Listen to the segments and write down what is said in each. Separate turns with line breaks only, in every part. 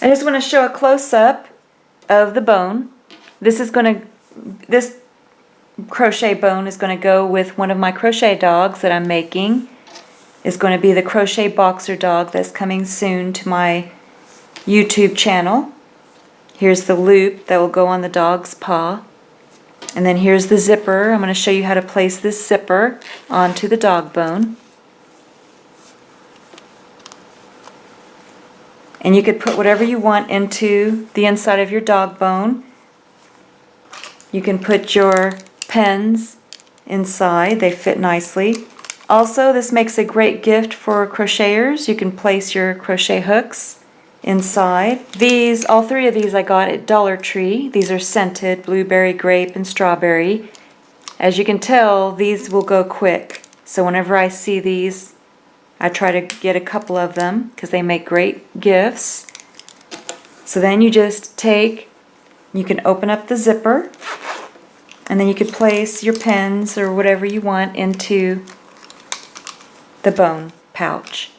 I just want to show a close-up of the bone. This crochet bone is going to go with one of my crochet dogs that I'm making. It's going to be the crochet boxer dog that's coming soon to my YouTube channel. Here's the loop that will go on the dog's paw. And then here's the zipper. I'm going to show you how to place this zipper onto the dog bone. And you could put whatever you want into the inside of your dog bone. You can put your pens inside. They fit nicely. Also, this makes a great gift for crocheters. You can place your crochet hooks inside. All three of these I got at Dollar Tree. These are scented, blueberry, grape, and strawberry. As you can tell, these will go quick. So whenever I see these, I try to get a couple of them because they make great gifts. So then you can open up the zipper, and then you could place your pens or whatever you want into the bone pouch.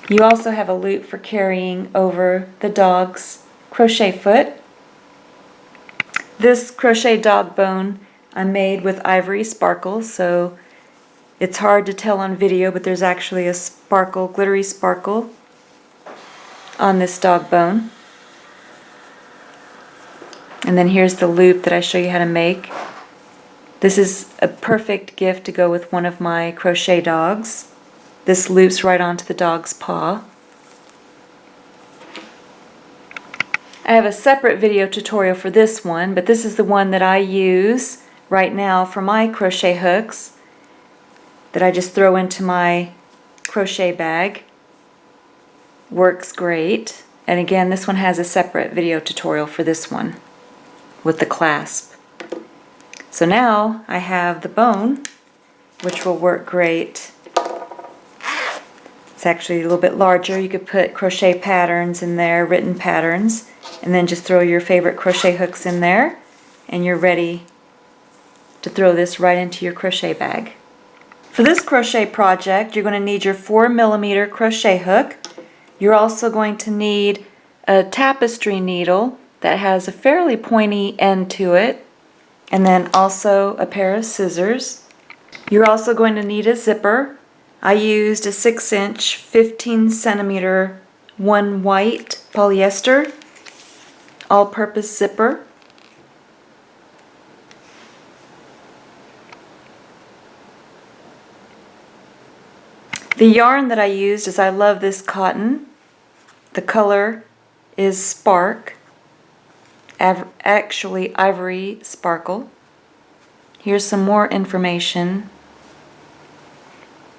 You also have a loop for carrying over the dog's crochet foot. This crochet dog bone I made with ivory sparkle, so it's hard to tell on video, but there's actually a sparkle, glittery sparkle on this dog bone. And then here's the loop that I show you how to make. This is a perfect gift to go with one of my crochet dogs. This loops right onto the dog's paw. I have a separate video tutorial for this one, but this is the one that I use right now for my crochet hooks that I just throw into my crochet bag. Works great. And again, this one has a separate video tutorial for this one with the clasp. So now I have the bone, which will work great. It's actually a little bit larger. You could put crochet patterns in there, written patterns, and then just throw your favorite crochet hooks in there, and you're ready to throw this right into your crochet bag. For this crochet project, you're going to need your 4mm crochet hook. You're also going to need a tapestry needle that has a fairly pointy end to it, and then also a pair of scissors. You're also going to need a zipper. I used a 6-inch, 15cm, 1 white polyester all-purpose zipper. The yarn that I used is, I love this cotton. The color is Spark, actually Ivory Sparkle. Here's some more information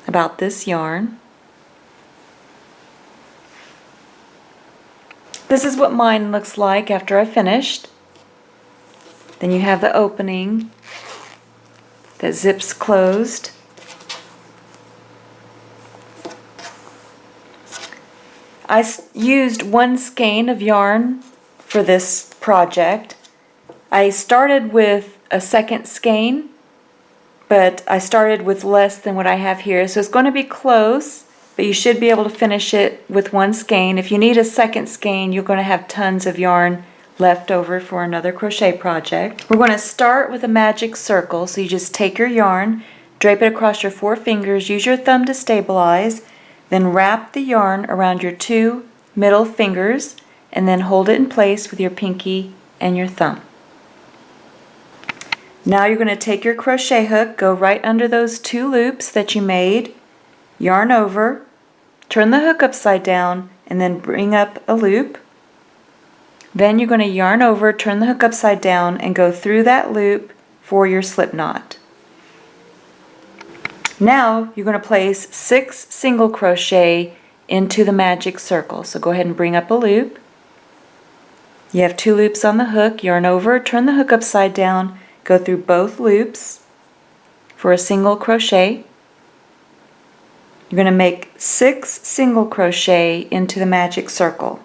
about this yarn. This is what mine looks like after I finished. Then you have the opening that zips closed. I used 1 skein of yarn for this project. I started with a 2nd skein, but I started with less than what I have here, so it's going to be close, but you should be able to finish it with 1 skein. If you need a 2nd skein, you're going to have tons of yarn left over for another crochet project. We're going to start with a magic circle, so you just take your yarn, drape it across your 4 fingers, use your thumb to stabilize, then wrap the yarn around your 2 middle fingers, and then hold it in place with your pinky and your thumb. Now you're going to take your crochet hook, go right under those 2 loops that you made, yarn over, turn the hook upside down, and then bring up a loop. Then you're going to yarn over, turn the hook upside down, and go through that loop for your slip knot. Now you're going to place 6 single crochet into the magic circle. So go ahead and bring up a loop. You have 2 loops on the hook, yarn over, turn the hook upside down, go through both loops for a single crochet. You're going to make 6 single crochet into the magic circle.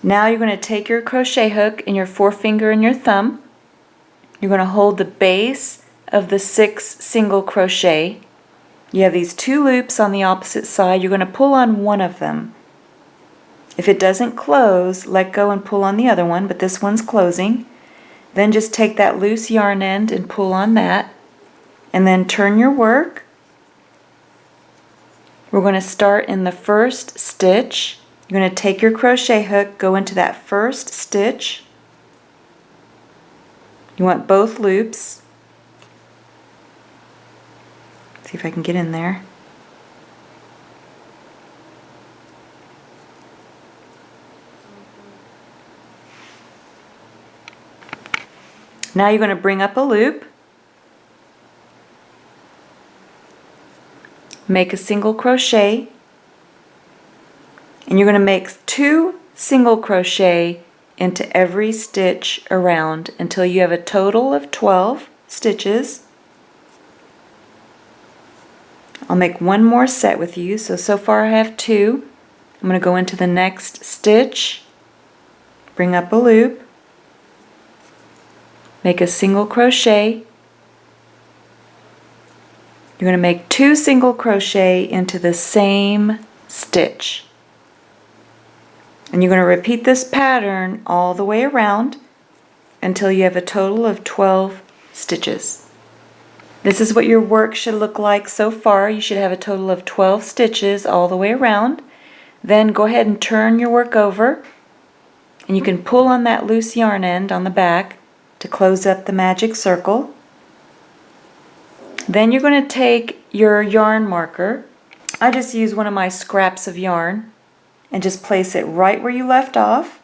Now you're going to take your crochet hook in your forefinger and your thumb. You're going to hold the base of the 6 single crochet. You have these 2 loops on the opposite side. You're going to pull on one of them. If it doesn't close, let go and pull on the other one, but this one's closing. Then just take that loose yarn end and pull on that, and then turn your work. We're going to start in the first stitch. You're going to take your crochet hook, go into that first stitch. You want both loops. See if I can get in there. Now you're going to bring up a loop, make a single crochet, and you're going to make 2 single crochet into every stitch around until you have a total of 12 stitches. I'll make one more set with you, so far I have 2. I'm going to go into the next stitch, bring up a loop, make a single crochet. You're going to make 2 single crochet into the same stitch. And you're going to repeat this pattern all the way around until you have a total of 12 stitches. This is what your work should look like so far. You should have a total of 12 stitches all the way around. Then go ahead and turn your work over, and you can pull on that loose yarn end on the back to close up the magic circle. Then you're going to take your yarn marker. I just use one of my scraps of yarn and just place it right where you left off.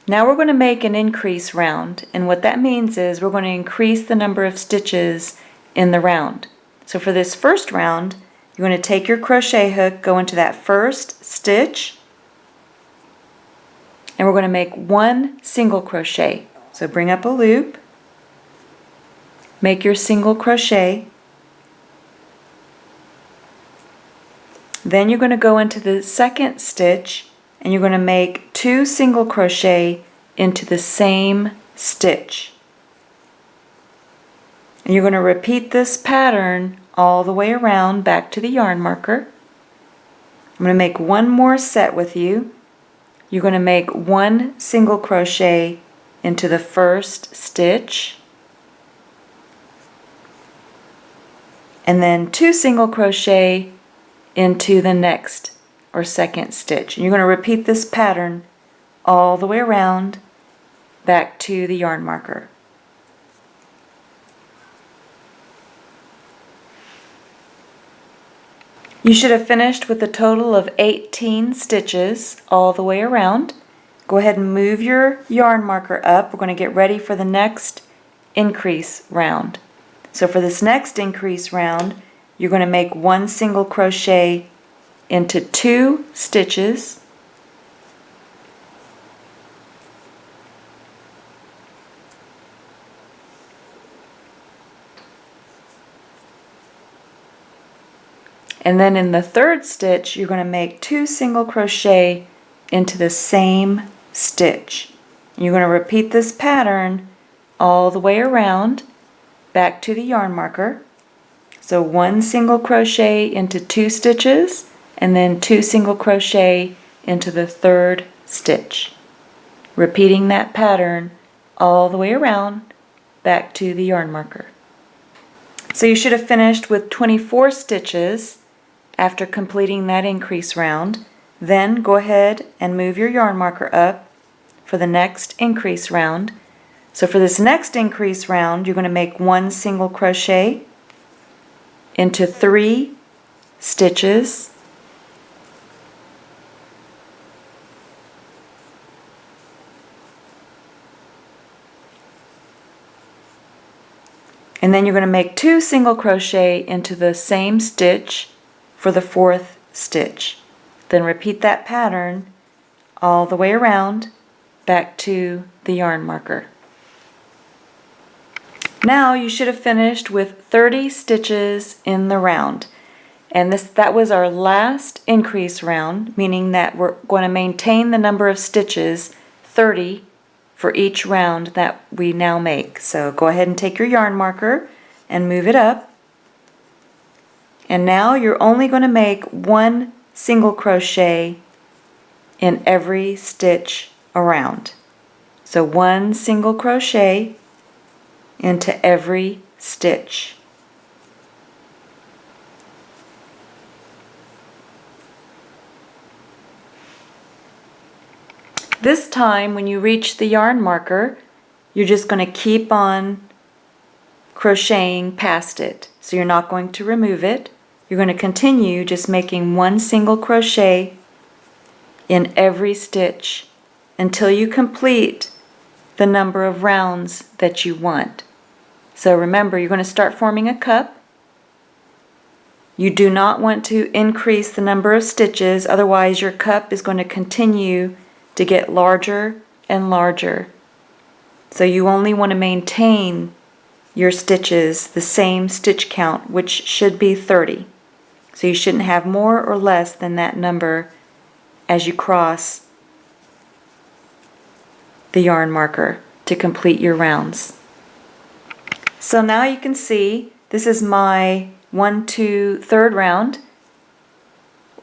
Now we're going to make an increase round, and what that means is we're going to increase the number of stitches in the round. So for this first round, you're going to take your crochet hook, go into that first stitch, and we're going to make 1 single crochet. So bring up a loop, make your single crochet, then you're going to go into the second stitch and you're going to make 2 single crochet into the same stitch. And you're going to repeat this pattern all the way around back to the yarn marker. I'm going to make one more set with you. You're going to make 1 single crochet into the first stitch, and then 2 single crochet into the next or second stitch. And you're going to repeat this pattern all the way around back to the yarn marker. You should have finished with a total of 18 stitches all the way around. Go ahead and move your yarn marker up. We're going to get ready for the next increase round. So for this next increase round, you're going to make 1 single crochet into 2 stitches, and then in the third stitch you're going to make 2 single crochet into the same stitch. You're going to repeat this pattern all the way around back to the yarn marker. So 1 single crochet into 2 stitches, and then 2 single crochet into the third stitch. Repeating that pattern all the way around back to the yarn marker. So you should have finished with 24 stitches after completing that increase round. Then go ahead and move your yarn marker up for the next increase round. So for this next increase round, you're going to make 1 single crochet into 3 stitches, and then you're going to make 2 single crochet into the same stitch for the 4th stitch. Then repeat that pattern all the way around back to the yarn marker. Now you should have finished with 30 stitches in the round. And that was our last increase round, meaning that we're going to maintain the number of stitches, 30, for each round that we now make. So go ahead and take your yarn marker and move it up. And now you're only going to make one single crochet in every stitch around. So one single crochet into every stitch. This time when you reach the yarn marker, you're just going to keep on crocheting past it. So you're not going to remove it. You're going to continue just making one single crochet in every stitch until you complete the number of rounds that you want. So remember, you're going to start forming a cup. You do not want to increase the number of stitches, otherwise your cup is going to continue to get larger and larger. So you only want to maintain your stitches the same stitch count, which should be 30. So you shouldn't have more or less than that number as you cross the yarn marker to complete your rounds. So now you can see this is my 1, 2, 3rd round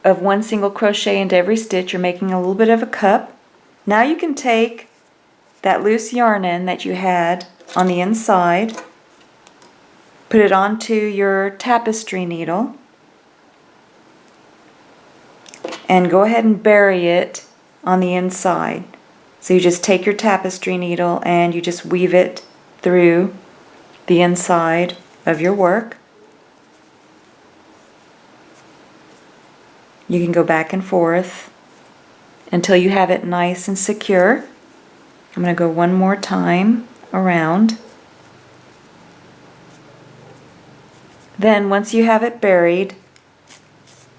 of one single crochet into every stitch. You're making a little bit of a cup. Now you can take that loose yarn end that you had on the inside, put it onto your tapestry needle, and go ahead and bury it on the inside. So you just take your tapestry needle and you just weave it through the inside of your work. You can go back and forth until you have it nice and secure. I'm going to go one more time around. Then once you have it buried,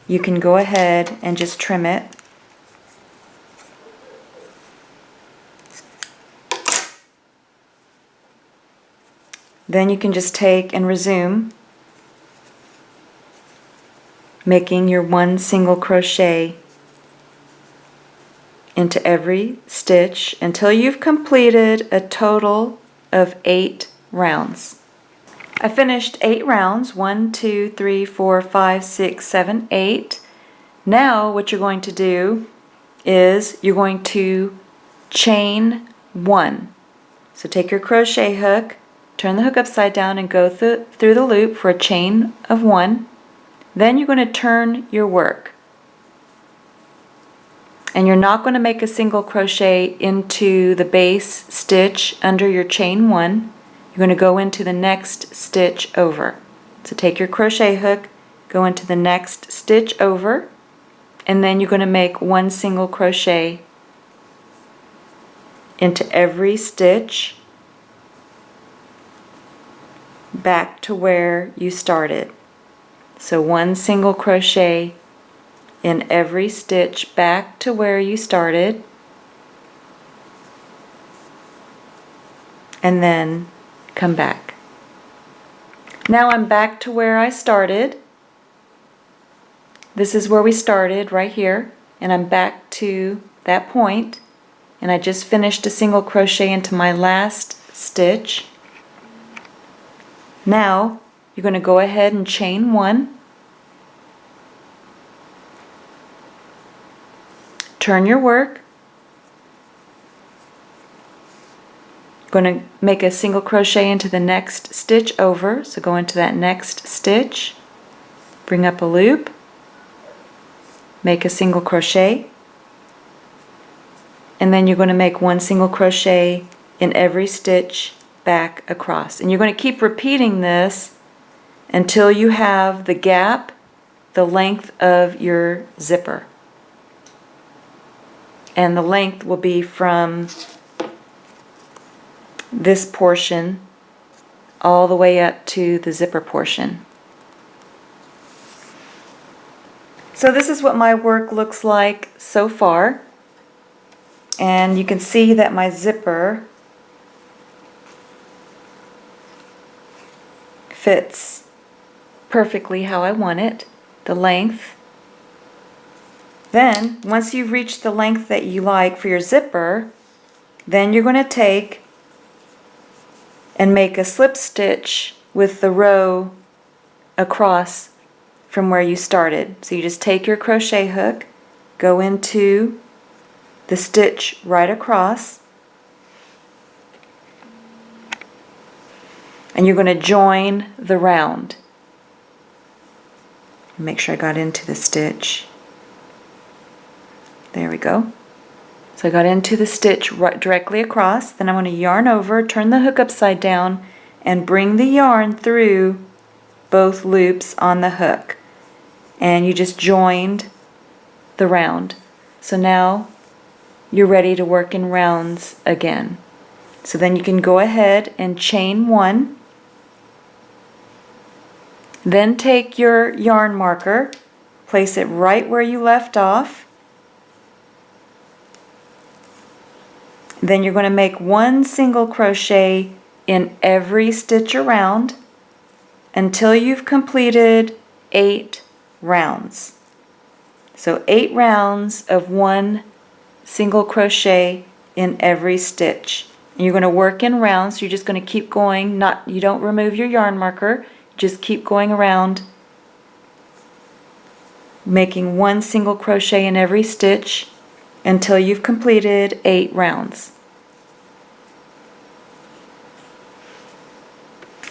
you can go ahead and just trim it. Then you can just take and resume making your one single crochet into every stitch until you've completed a total of 8 rounds. I finished 8 rounds, 1, 2, 3, 4, 5, 6, 7, 8. Now what you're going to do is you're going to chain 1. So take your crochet hook, turn the hook upside down and go through the loop for a chain of 1. Then you're going to turn your work. And you're not going to make a single crochet into the base stitch under your chain 1. You're going to go into the next stitch over. So take your crochet hook, go into the next stitch over, and then you're going to make one single crochet into every stitch back to where you started. So one single crochet in every stitch back to where you started, and then come back. Now I'm back to where I started. This is where we started right here, and I'm back to that point, and I just finished a single crochet into my last stitch. Now you're going to go ahead and chain 1, turn your work, going to make a single crochet into the next stitch over, so go into that next stitch, bring up a loop, make a single crochet, and then you're going to make one single crochet in every stitch back across. And you're going to keep repeating this until you have the gap the length of your zipper. And the length will be from this portion all the way up to the zipper portion. So this is what my work looks like so far, and you can see that my zipper fits perfectly how I want it. the length. Then, once you've reached the length that you like for your zipper, then you're going to take and make a slip stitch with the row across from where you started. So you just take your crochet hook, go into the stitch right across, and you're going to join the round. Make sure I got into the stitch. There we go. So I got into the stitch right directly across. Then I'm going to yarn over, turn the hook upside down, and bring the yarn through both loops on the hook. And you just joined the round. So now you're ready to work in rounds again. So then you can go ahead and chain one. Then take your yarn marker, place it right where you left off. Then you're going to make one single crochet in every stitch around until you've completed 8 rounds. So 8 rounds of one single crochet in every stitch. And you're going to work in rounds, so you're just going to keep going, you don't remove your yarn marker, just keep going around, making one single crochet in every stitch until you've completed 8 rounds.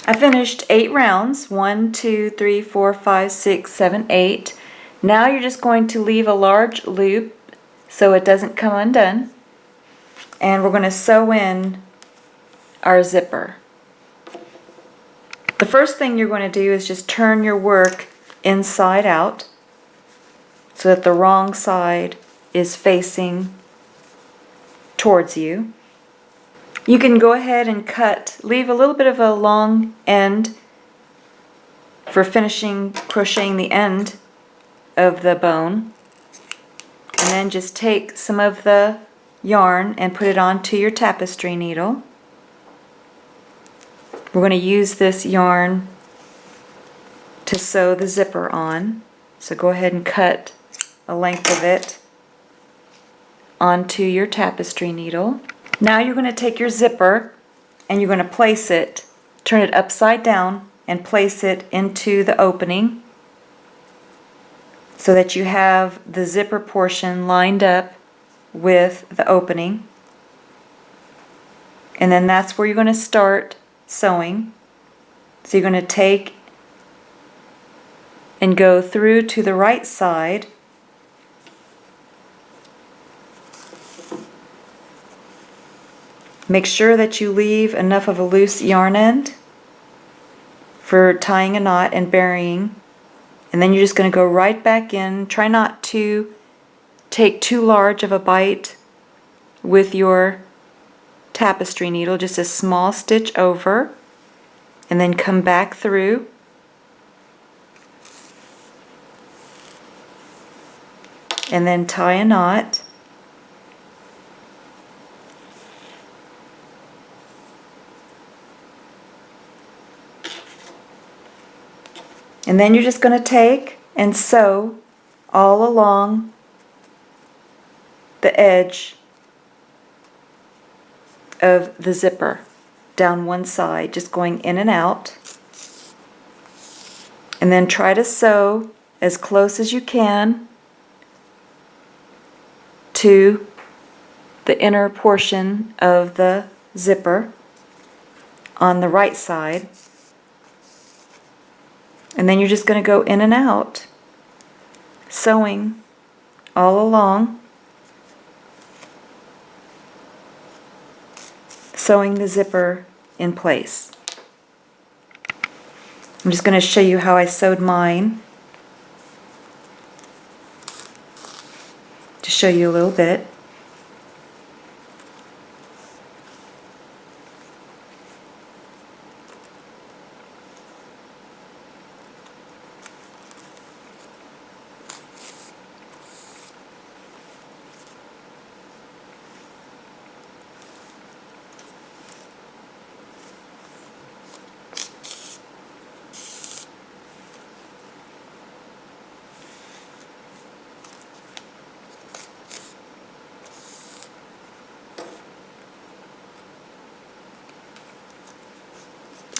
I finished 8 rounds, 1, 2, 3, 4, 5, 6, 7, 8. Now you're just going to leave a large loop so it doesn't come undone, and we're going to sew in our zipper. The first thing you're going to do is just turn your work inside out so that the wrong side is facing towards you. You can go ahead and leave a little bit of a long end for finishing crocheting the end of the bone, and then just take some of the yarn and put it onto your tapestry needle. We're going to use this yarn to sew the zipper on, so go ahead and cut a length of it onto your tapestry needle. Now you're going to take your zipper and you're going to place it, turn it upside down and place it into the opening so that you have the zipper portion lined up with the opening. And then that's where you're going to start sewing. So you're going to take and go through to the right side. Make sure that you leave enough of a loose yarn end for tying a knot and burying. And then you're just going to go right back in. Try not to take too large of a bite with your tapestry needle, just a small stitch over, and then come back through. And then tie a knot. And then you're just going to take and sew all along the edge of the zipper down one side, just going in and out. And then try to sew as close as you can to the inner portion of the zipper on the right side. And then you're just going to go in and out, sewing all along, sewing the zipper in place. I'm just going to show you how I sewed mine to show you a little bit.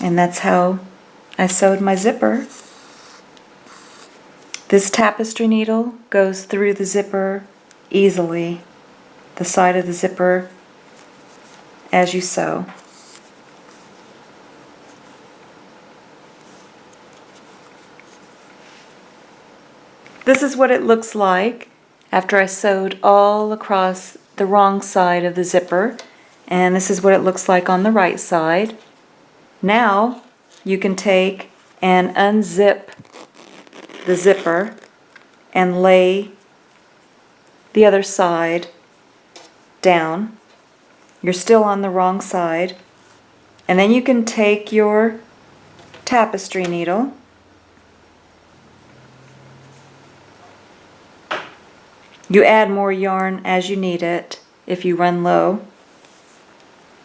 And that's how I sewed my zipper. This tapestry needle goes through the zipper easily, the side of the zipper as you sew. This is what it looks like after I sewed all across the wrong side of the zipper, and this is what it looks like on the right side. Now you can take and unzip the zipper and lay the other side down. You're still on the wrong side, and then you can take your tapestry needle You add more yarn as you need it if you run low.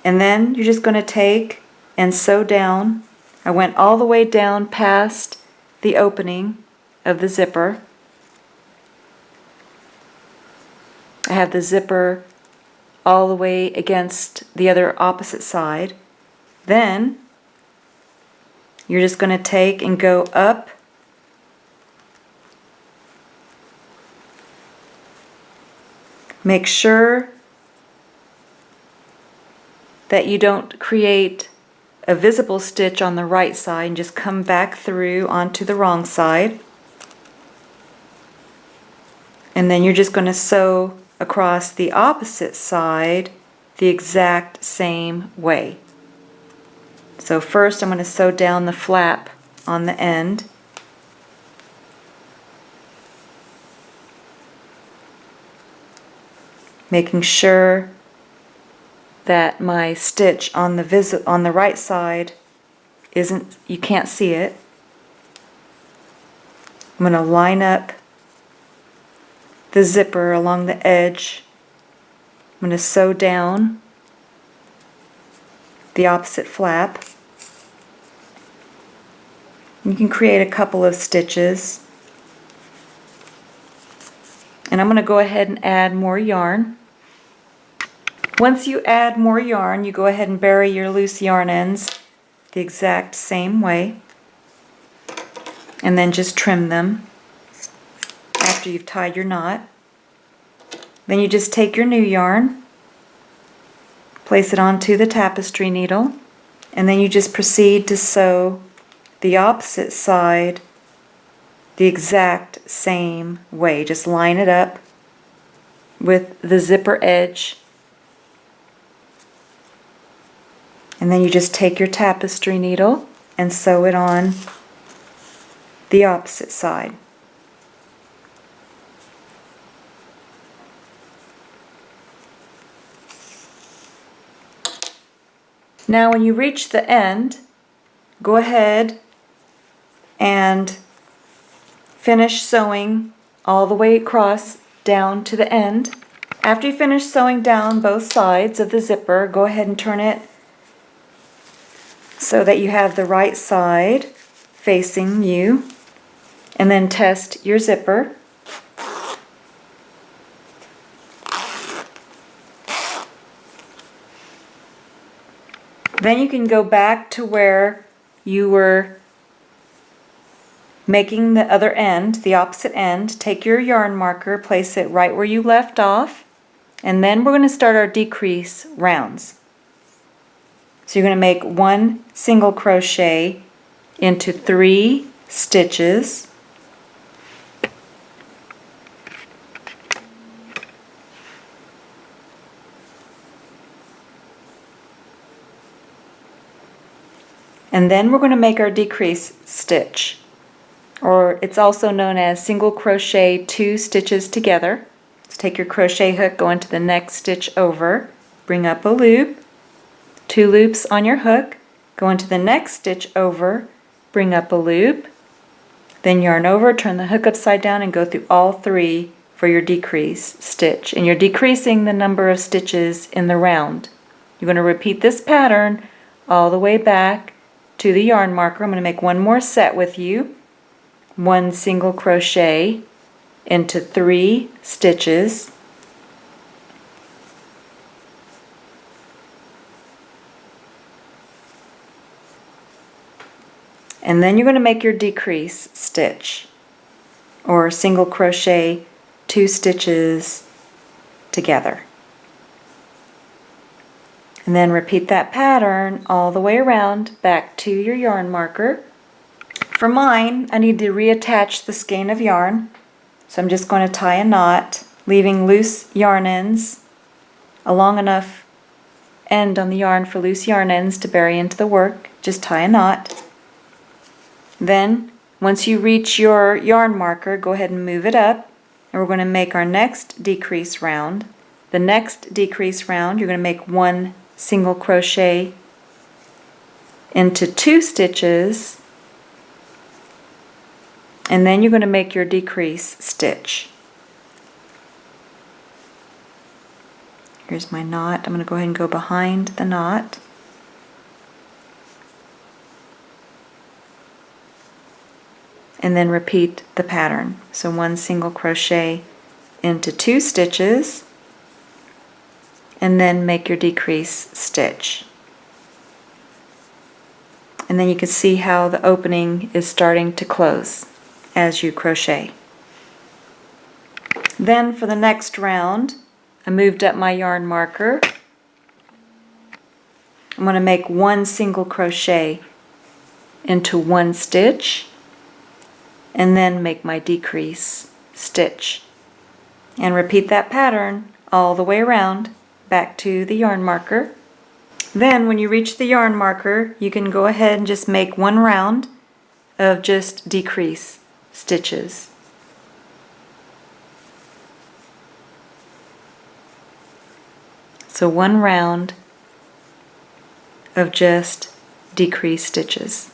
And then you're just going to take and sew down. I went all the way down past the opening of the zipper. I have the zipper all the way against the other opposite side. Then you're just going to take and go up Make sure that you don't create a visible stitch on the right side and just come back through onto the wrong side. And then you're just going to sew across the opposite side the exact same way. So first I'm going to sew down the flap on the end. Making sure that my stitch on the right side you can't see it. I'm going to line up the zipper along the edge. I'm going to sew down the opposite flap. You can create a couple of stitches. And I'm going to go ahead and add more yarn. Once you add more yarn, you go ahead and bury your loose yarn ends the exact same way. And then just trim them after you've tied your knot. Then you just take your new yarn, place it onto the tapestry needle, and then you just proceed to sew the opposite side the exact same way. Just line it up with the zipper edge, and then you just take your tapestry needle and sew it on the opposite side. Now when you reach the end, go ahead and finish sewing all the way across down to the end. After you finish sewing down both sides of the zipper, go ahead and turn it so that you have the right side facing you, and then test your zipper. Then you can go back to where you were making the other end, the opposite end. Take your yarn marker, place it right where you left off, and then we're going to start our decrease rounds. So you're going to make one single crochet into 3 stitches. And then we're going to make our decrease stitch, or it's also known as single crochet 2 stitches together. So take your crochet hook, go into the next stitch over, bring up a loop, 2 loops on your hook, go into the next stitch over, bring up a loop, then yarn over, turn the hook upside down, and go through all 3 for your decrease stitch. And you're decreasing the number of stitches in the round. You're going to repeat this pattern all the way back to the yarn marker. I'm going to make one more set with you. 1 single crochet into 3 stitches. And then you're going to make your decrease stitch, or single crochet 2 stitches together. And then repeat that pattern all the way around back to your yarn marker. For mine, I need to reattach the skein of yarn, so I'm just going to tie a knot, leaving loose yarn ends, a long enough end on the yarn for loose yarn ends to bury into the work. Just tie a knot. Then, once you reach your yarn marker, go ahead and move it up, and we're going to make our next decrease round. The next decrease round, you're going to make 1 single crochet into 2 stitches, and then you're going to make your decrease stitch. Here's my knot. I'm going to go ahead and go behind the knot. And then repeat the pattern. So 1 single crochet into 2 stitches, and then make your decrease stitch. And then you can see how the opening is starting to close as you crochet. Then for the next round, I moved up my yarn marker. I'm going to make 1 single crochet into 1 stitch, and then make my decrease stitch. And repeat that pattern all the way around back to the yarn marker. Then when you reach the yarn marker, you can go ahead and just make 1 round of just decrease stitches. So 1 round of just decrease stitches.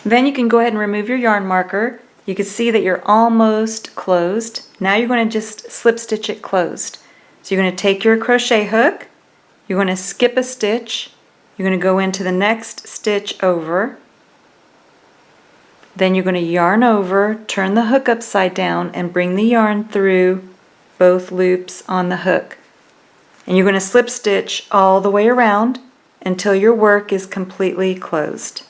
Then you can go ahead and remove your yarn marker. You can see that you're almost closed. Now you're going to just slip stitch it closed. So you're going to take your crochet hook, you're going to skip a stitch, you're going to go into the next stitch over, then you're going to yarn over, turn the hook upside down, and bring the yarn through both loops on the hook. And you're going to slip stitch all the way around until your work is completely closed.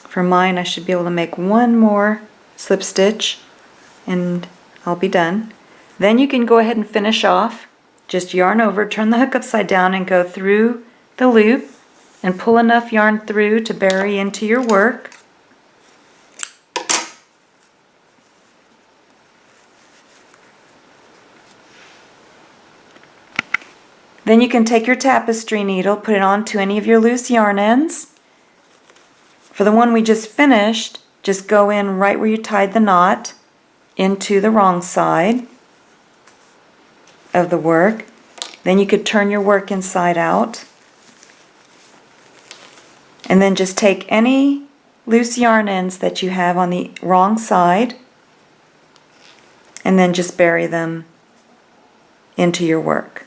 For mine, I should be able to make 1 more slip stitch and I'll be done. Then you can go ahead and finish off. Just yarn over, turn the hook upside down, and go through the loop and pull enough yarn through to bury into your work. Then you can take your tapestry needle, put it onto any of your loose yarn ends. For the one we just finished, just go in right where you tied the knot into the wrong side of the work. Then you could turn your work inside out. And then just take any loose yarn ends that you have on the wrong side and then just bury them into your work.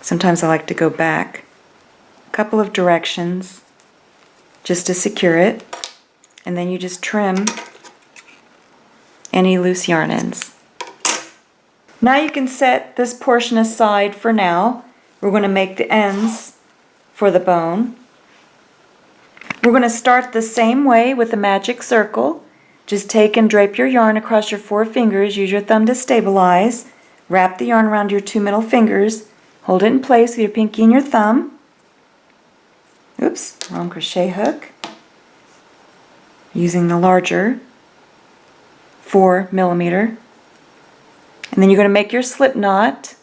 Sometimes I like to go back a couple of directions just to secure it, and then you just trim any loose yarn ends. Now you can set this portion aside for now. We're going to make the ends for the bone. We're going to start the same way with the magic circle. Just take and drape your yarn across your 4 fingers, use your thumb to stabilize, wrap the yarn around your 2 middle fingers, hold it in place with your pinky and your thumb. Oops, wrong crochet hook. Using the larger 4mm. And then you're going to make your slip knot.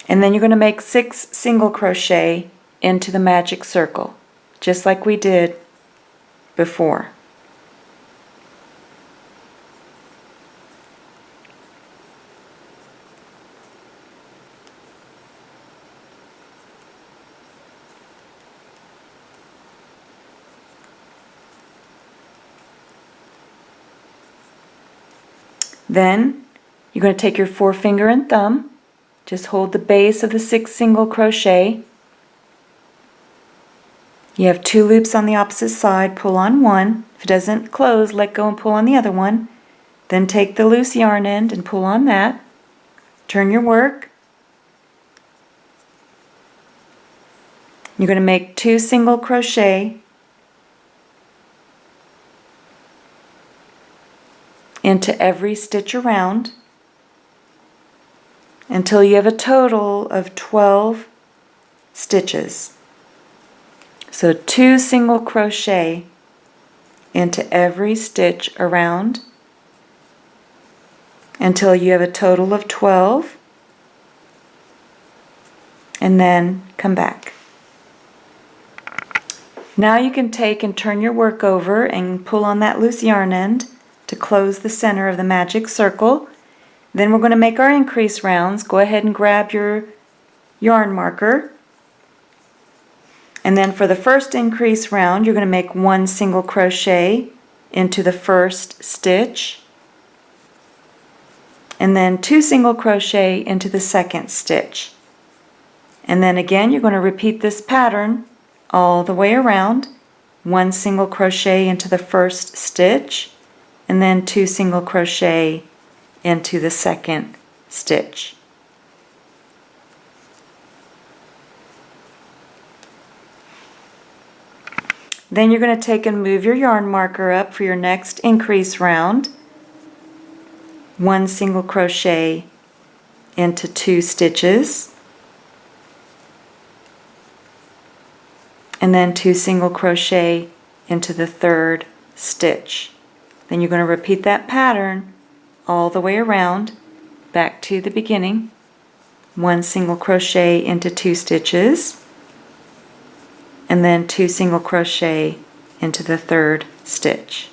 And then you're going to make 6 single crochet into the magic circle, just like we did before. Then you're going to take your 4-finger and thumb, just hold the base of the 6 single crochet. You have 2 loops on the opposite side, pull on one. If it doesn't close, let go and pull on the other one. Then take the loose yarn end and pull on that. Turn your work. You're going to make 2 single crochet into every stitch around until you have a total of 12 stitches. So 2 single crochet into every stitch around until you have a total of 12, and then come back. Now you can take and turn your work over and pull on that loose yarn end to close the center of the magic circle. Then we're going to make our increase rounds. Go ahead and grab your yarn marker. And then for the first increase round, you're going to make 1 single crochet into the first stitch, and then 2 single crochet into the second stitch. And then again, you're going to repeat this pattern all the way around. 1 single crochet into the first stitch, and then 2 single crochet into the second stitch. Then you're going to take and move your yarn marker up for your next increase round. 1 single crochet into 2 stitches, and then 2 single crochet into the third stitch. Then you're going to repeat that pattern all the way around back to the beginning. 1 single crochet into 2 stitches, and then 2 single crochet into the third stitch.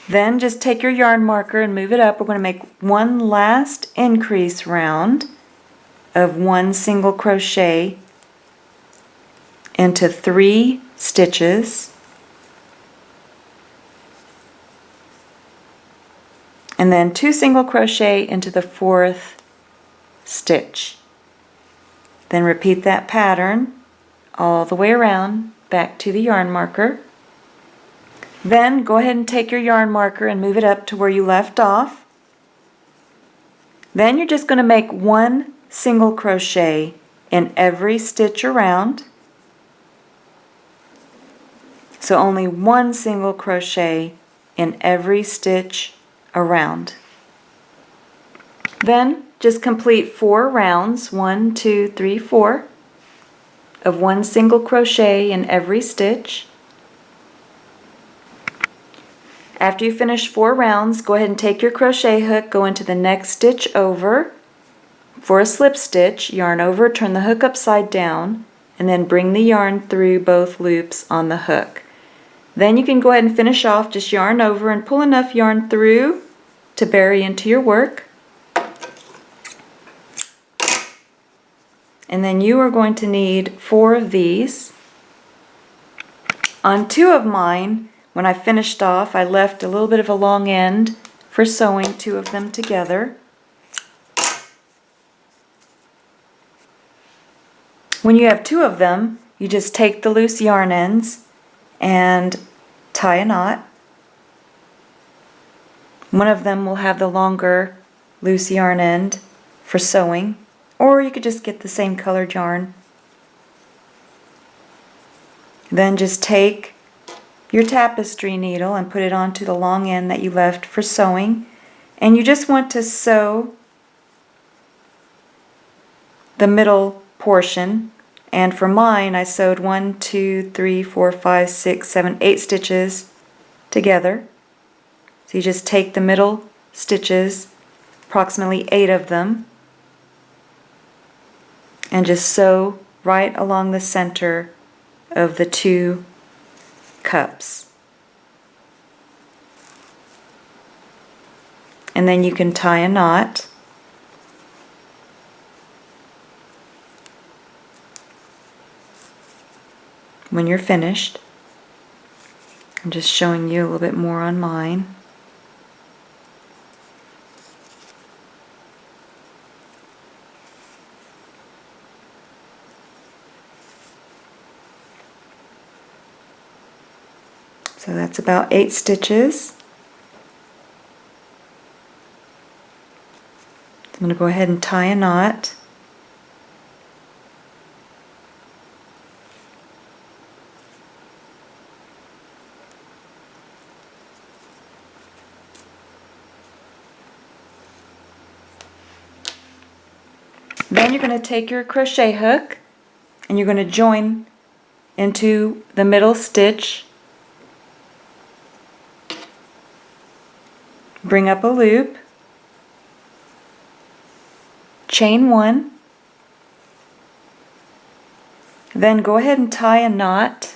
Then just take your yarn marker and move it up. We're going to make one last increase round of 1 single crochet into 3 stitches, and then 2 single crochet into the 4th stitch. Then repeat that pattern all the way around back to the yarn marker. Then go ahead and take your yarn marker and move it up to where you left off. Then you're just going to make 1 single crochet in every stitch around. So only 1 single crochet in every stitch around. Then just complete 4 rounds, 1, 2, 3, 4, of 1 single crochet in every stitch. After you finish 4 rounds, go ahead and take your crochet hook, go into the next stitch over for a slip stitch, yarn over, turn the hook upside down, and then bring the yarn through both loops on the hook. Then you can go ahead and finish off, just yarn over and pull enough yarn through to bury into your work. And then you are going to need 4 of these. On 2 of mine, when I finished off, I left a little bit of a long end for sewing 2 of them together. When you have 2 of them, you just take the loose yarn ends and tie a knot. One of them will have the longer loose yarn end for sewing, or you could just get the same colored yarn. Then just take your tapestry needle and put it onto the long end that you left for sewing, and you just want to sew the middle portion. And for mine, I sewed 1, 2, 3, 4, 5, 6, 7, 8 stitches together. So you just take the middle stitches, approximately 8 of them, and just sew right along the center of the 2 cups. And then you can tie a knot. When you're finished. I'm just showing you a little bit more on mine. So that's about 8 stitches. I'm going to go ahead and tie a knot. Then you're going to take your crochet hook and you're going to join into the middle stitch, bring up a loop, chain 1, then go ahead and tie a knot.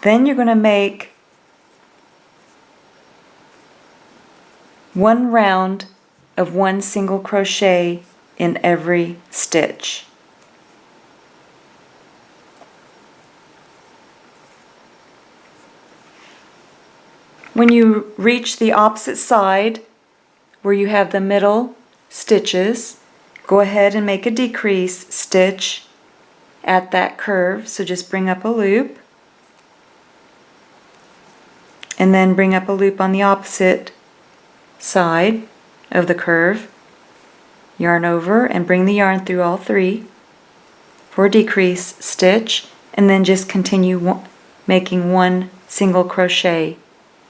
Then you're going to make 1 round of 1 single crochet in every stitch. When you reach the opposite side where you have the middle stitches, go ahead and make a decrease stitch at that curve. So just bring up a loop and then bring up a loop on the opposite side of the curve. Yarn over and bring the yarn through all 3 for a decrease stitch, and then just continue making 1 single crochet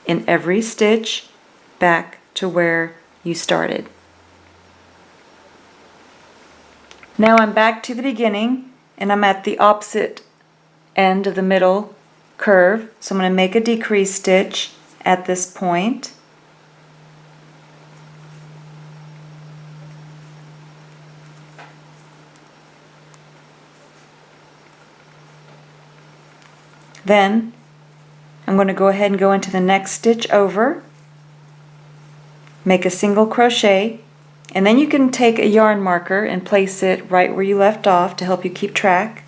in every stitch back to where you started. Now I'm back to the beginning and I'm at the opposite end of the middle curve, so I'm going to make a decrease stitch at this point. Then I'm going to go ahead and go into the next stitch over, make a single crochet, and then you can take a yarn marker and place it right where you left off to help you keep track.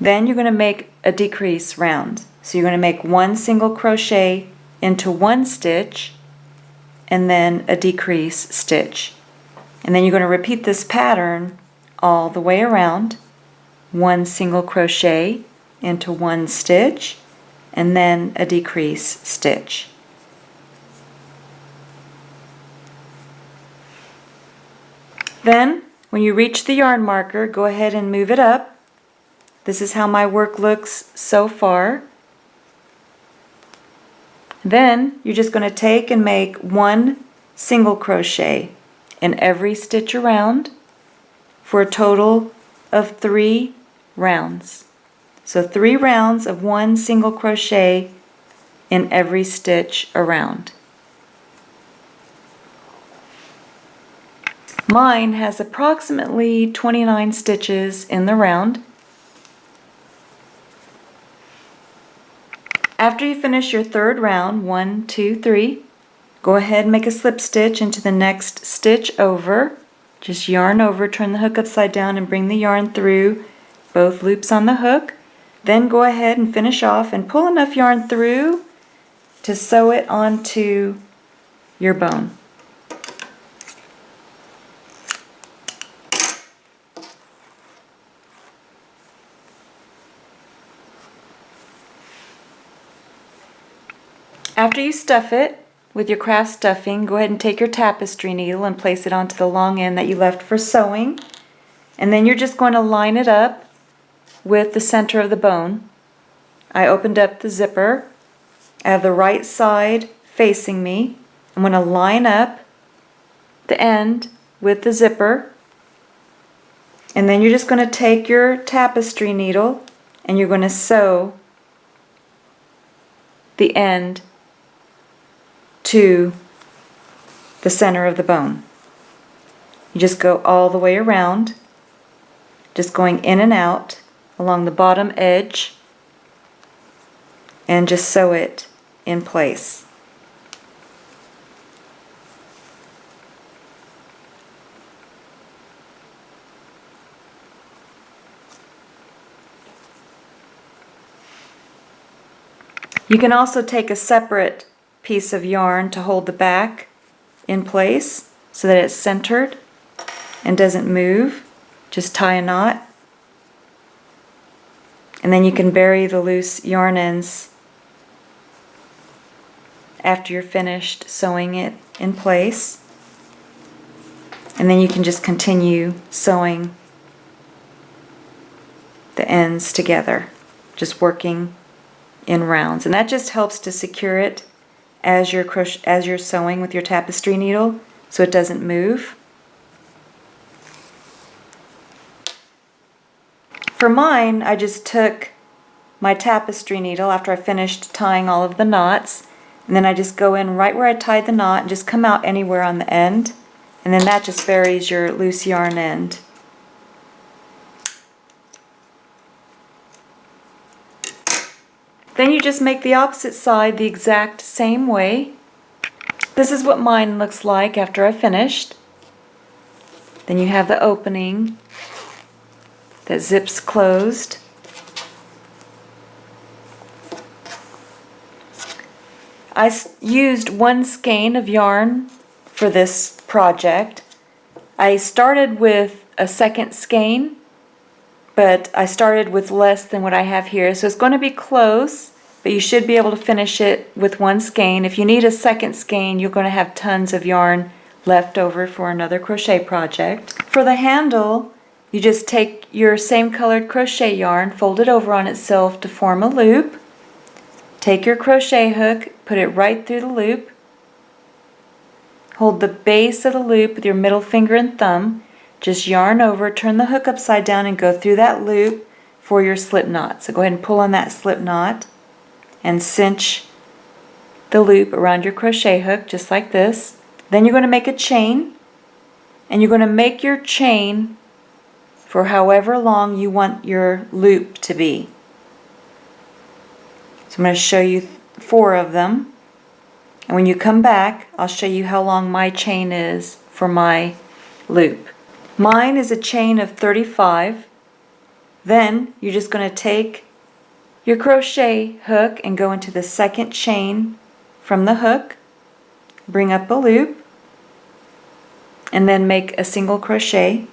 Then you're going to make a decrease round. So you're going to make 1 single crochet into 1 stitch and then a decrease stitch. And then you're going to repeat this pattern all the way around. 1 single crochet into 1 stitch and then a decrease stitch. Then when you reach the yarn marker, go ahead and move it up. This is how my work looks so far. Then you're just going to take and make 1 single crochet in every stitch around for a total of 3 rounds. So 3 rounds of 1 single crochet in every stitch around. Mine has approximately 29 stitches in the round. After you finish your 3rd round, 1, 2, 3, go ahead and make a slip stitch into the next stitch over. Just yarn over, turn the hook upside down and bring the yarn through both loops on the hook. Then go ahead and finish off and pull enough yarn through to sew it onto your bone. After you stuff it with your craft stuffing, go ahead and take your tapestry needle and place it onto the long end that you left for sewing. And then you're just going to line it up with the center of the bone. I opened up the zipper. I have the right side facing me. I'm going to line up the end with the zipper. And then you're just going to take your tapestry needle and you're going to sew the end to the center of the bone. You just go all the way around, just going in and out along the bottom edge, and just sew it in place. You can also take a separate piece of yarn to hold the back in place so that it's centered and doesn't move. Just tie a knot. And then you can bury the loose yarn ends after you're finished sewing it in place. And then you can just continue sewing the ends together, just working in rounds. And that just helps to secure it as you're sewing with your tapestry needle so it doesn't move. For mine, I just took my tapestry needle after I finished tying all of the knots, and then I just go in right where I tied the knot and just come out anywhere on the end, and then that just buries your loose yarn end. Then you just make the opposite side the exact same way. This is what mine looks like after I finished. Then you have the opening that zips closed. I used 1 skein of yarn for this project. I started with a 2nd skein, but I started with less than what I have here, so it's going to be close, but you should be able to finish it with 1 skein. If you need a 2nd skein, you're going to have tons of yarn left over for another crochet project. For the handle, you just take your same colored crochet yarn, fold it over on itself to form a loop. Take your crochet hook, put it right through the loop. Hold the base of the loop with your middle finger and thumb. Just yarn over, turn the hook upside down and go through that loop for your slip knot. So go ahead and pull on that slip knot and cinch the loop around your crochet hook just like this. Then you're going to make a chain, and you're going to make your chain for however long you want your loop to be. So I'm going to show you 4 of them, and when you come back I'll show you how long my chain is for my loop. Mine is a chain of 35. Then you're just going to take your crochet hook and go into the 2nd chain from the hook, bring up a loop, and then make a single crochet.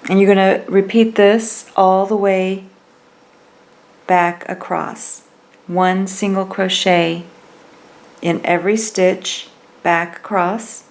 And you're going to repeat this all the way back across. 1 single crochet in every stitch back across.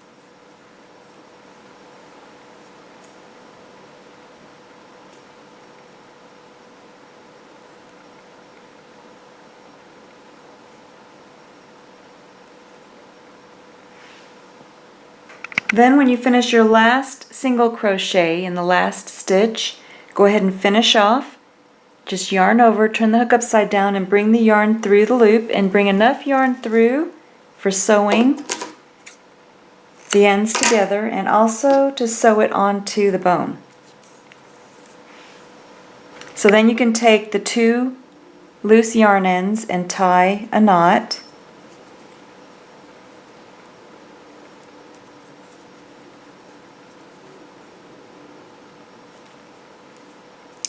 Then when you finish your last single crochet in the last stitch, go ahead and finish off. Just yarn over, turn the hook upside down and bring the yarn through the loop, and bring enough yarn through for sewing the ends together and also to sew it onto the bone. So then you can take the 2 loose yarn ends and tie a knot.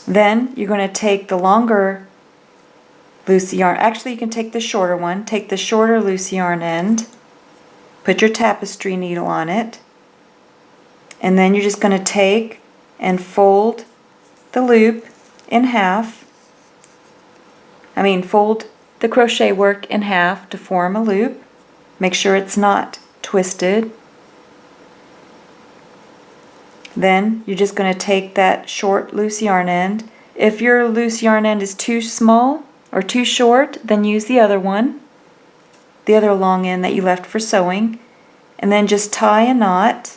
Then you're going to take the longer loose yarn, actually you can take the shorter one, take the shorter loose yarn end, put your tapestry needle on it, and then you're just going to take and fold the loop in half. Fold the crochet work in half to form a loop. Make sure it's not twisted. Then you're just going to take that short loose yarn end. If your loose yarn end is too small or too short, then use the other one, the other long end that you left for sewing, and then just tie a knot.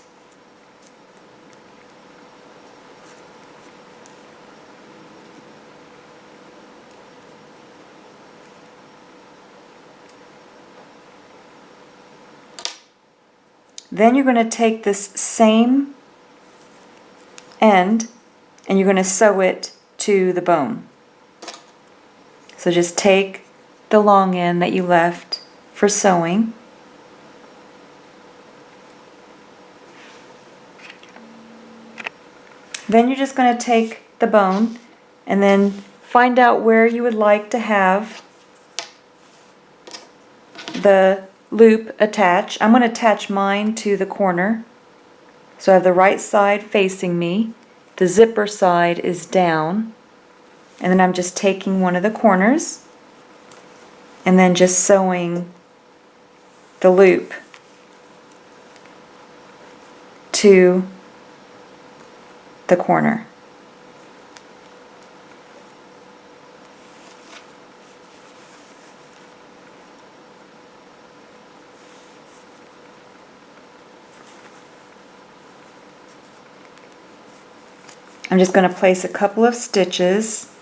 Then you're going to take this same end and you're going to sew it to the bone. So just take the long end that you left for sewing, then you're just going to take the bone and then find out where you would like to have the loop attach. I'm going to attach mine to the corner. So I have the right side facing me. The zipper side is down. And then I'm just taking one of the corners and then just sewing the loop to the corner. I'm just going to place a couple of stitches,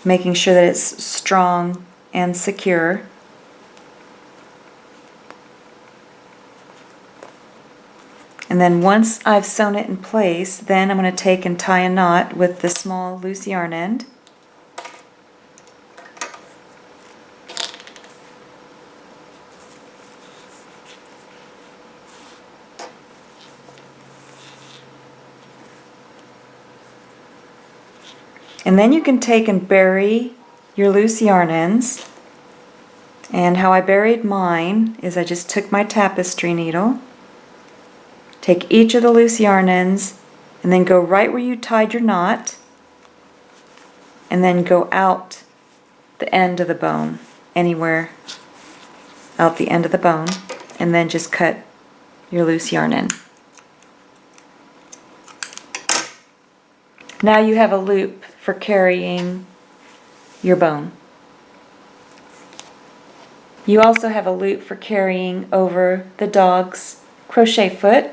making sure that it's strong and secure. And then once I've sewn it in place, then I'm going to take and tie a knot with the small loose yarn end. And then you can take and bury your loose yarn ends. And how I buried mine is I just took my tapestry needle, take each of the loose yarn ends, and then go right where you tied your knot, and then go out the end of the bone, anywhere out the end of the bone, and then just cut your loose yarn end. Now you have a loop for carrying your bone. You also have a loop for carrying over the dog's crochet foot.